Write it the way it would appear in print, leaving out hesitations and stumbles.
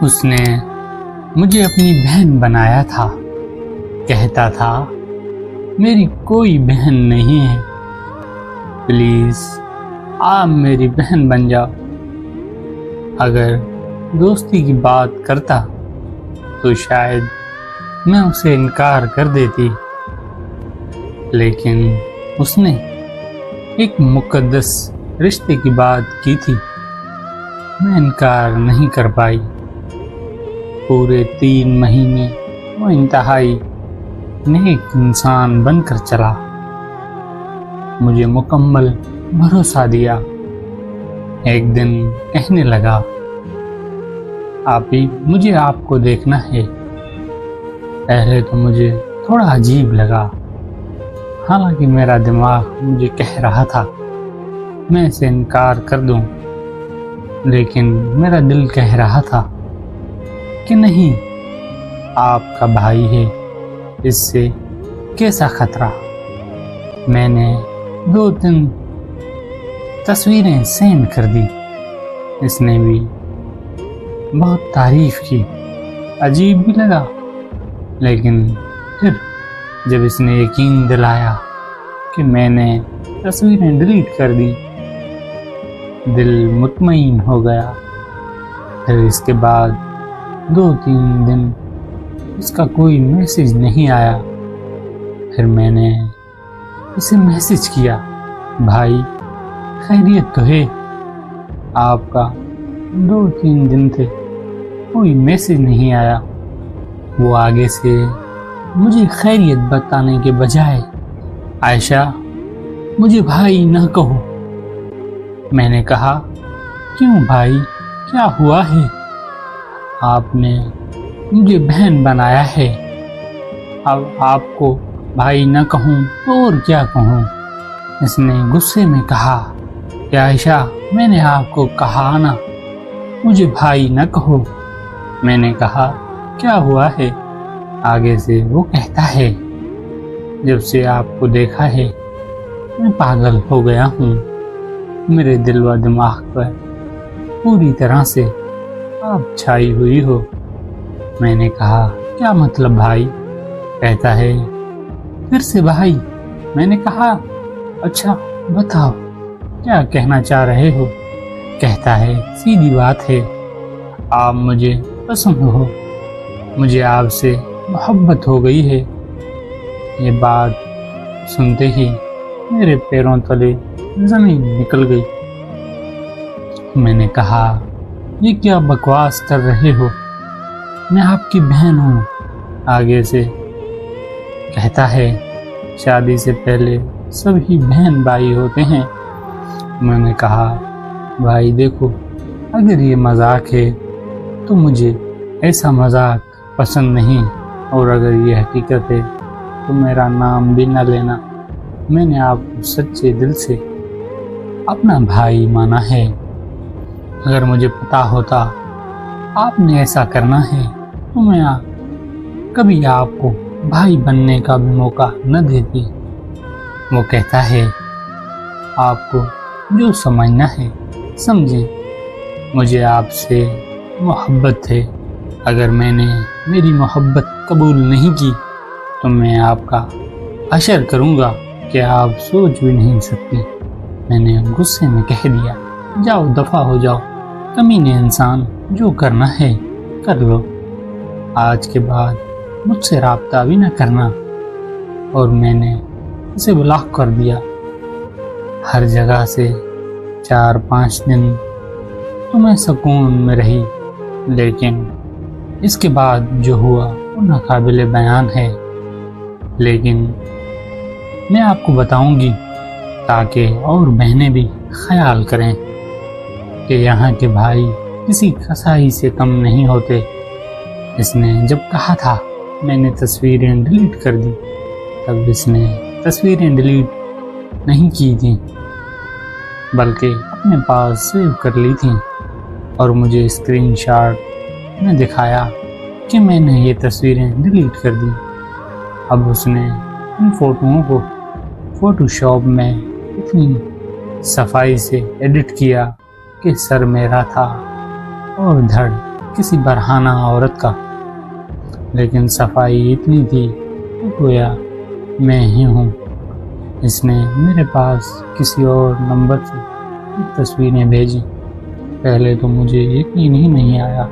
اس نے مجھے اپنی بہن بنایا تھا، کہتا تھا میری کوئی بہن نہیں ہے، پلیز آپ میری بہن بن جاؤ۔ اگر دوستی کی بات کرتا تو شاید میں اسے انکار کر دیتی، لیکن اس نے ایک مقدس رشتے کی بات کی تھی، میں انکار نہیں کر پائی۔ پورے 3 مہینے وہ انتہائی نیک انسان بن کر چلا، مجھے مکمل بھروسہ دیا۔ ایک دن کہنے لگا، مجھے آپ کو دیکھنا ہے۔ پہلے تو مجھے تھوڑا عجیب لگا، حالانکہ میرا دماغ مجھے کہہ رہا تھا میں اسے انکار کر دوں، لیکن میرا دل کہہ رہا تھا کہ نہیں، آپ کا بھائی ہے، اس سے کیسا خطرہ۔ میں نے 2-3 تصویریں سینڈ کر دی، اس نے بھی بہت تعریف کی، عجیب بھی لگا، لیکن پھر جب اس نے یقین دلایا کہ میں نے تصویریں ڈیلیٹ کر دی، دل مطمئن ہو گیا۔ پھر اس کے بعد 2-3 دن اس کا کوئی میسج نہیں آیا۔ پھر میں نے اسے میسج کیا، بھائی خیریت تو ہے؟ آپ کا 2-3 دن تھے، کوئی میسج نہیں آیا۔ وہ آگے سے مجھے خیریت بتانے کے بجائے، عائشہ مجھے بھائی نہ کہو۔ میں نے کہا، کیوں بھائی، کیا ہوا ہے؟ آپ نے مجھے بہن بنایا ہے، اب آپ کو بھائی نہ کہوں تو اور کیا کہوں؟ اس نے غصے میں کہا کہ عائشہ میں نے آپ کو کہا نا مجھے بھائی نہ کہو۔ میں نے کہا، کیا ہوا ہے؟ آگے سے وہ کہتا ہے، جب سے آپ کو دیکھا ہے میں پاگل ہو گیا ہوں، میرے دل و دماغ پر پوری طرح سے آپ چھائی ہوئی ہو۔ میں نے کہا، کیا مطلب بھائی؟ کہتا ہے، پھر سے بھائی۔ میں نے کہا، اچھا بتاؤ کیا کہنا چاہ رہے ہو؟ کہتا ہے، سیدھی بات ہے، آپ مجھے پسند ہو، مجھے آپ سے محبت ہو گئی ہے۔ یہ بات سنتے ہی میرے پیروں تلے زمین نکل گئی۔ میں نے کہا، یہ کیا بکواس کر رہے ہو، میں آپ کی بہن ہوں۔ آگے سے کہتا ہے، شادی سے پہلے سبھی بہن بھائی ہوتے ہیں۔ میں نے کہا، بھائی دیکھو، اگر یہ مذاق ہے تو مجھے ایسا مذاق پسند نہیں، اور اگر یہ حقیقت ہے تو میرا نام بھی نہ لینا۔ میں نے آپ کو سچے دل سے اپنا بھائی مانا ہے، اگر مجھے پتا ہوتا آپ نے ایسا کرنا ہے تو میں کبھی آپ کو بھائی بننے کا بھی موقع نہ دیتی۔ وہ کہتا ہے، آپ کو جو سمجھنا ہے سمجھیں، مجھے آپ سے محبت ہے، اگر میں نے میری محبت قبول نہیں کی تو میں آپ کا حشر کروں گا کہ آپ سوچ بھی نہیں سکتی۔ میں نے غصے میں کہہ دیا، جاؤ دفع ہو جاؤ، کمینے انسان، جو کرنا ہے کر لو، آج کے بعد مجھ سے رابطہ بھی نہ کرنا۔ اور میں نے اسے بلاک کر دیا۔ ہر جگہ سے 4-5 دن تو میں سکون میں رہی، لیکن اس کے بعد جو ہوا وہ ناقابل بیان ہے۔ لیکن میں آپ کو بتاؤں گی تاکہ اور بہنیں بھی خیال کریں کہ یہاں کے بھائی کسی کسائی سے کم نہیں ہوتے۔ اس نے جب کہا تھا میں نے تصویریں ڈیلیٹ کر دی، تب اس نے تصویریں ڈیلیٹ نہیں کی تھیں، بلکہ اپنے پاس سیو کر لی تھیں، اور مجھے اسکرین شاٹ میں دکھایا کہ میں نے یہ تصویریں ڈیلیٹ کر دی۔ اب اس نے ان فوٹوؤں کو فوٹو شاپ میں اتنی صفائی سے ایڈٹ کیا کہ سر میرا تھا اور دھڑ کسی برہنہ عورت کا، لیکن صفائی اتنی تھی کہ گویا میں ہی ہوں۔ اس نے میرے پاس کسی اور نمبر سے تصویریں بھیجی۔ پہلے تو مجھے یقین ہی نہیں آیا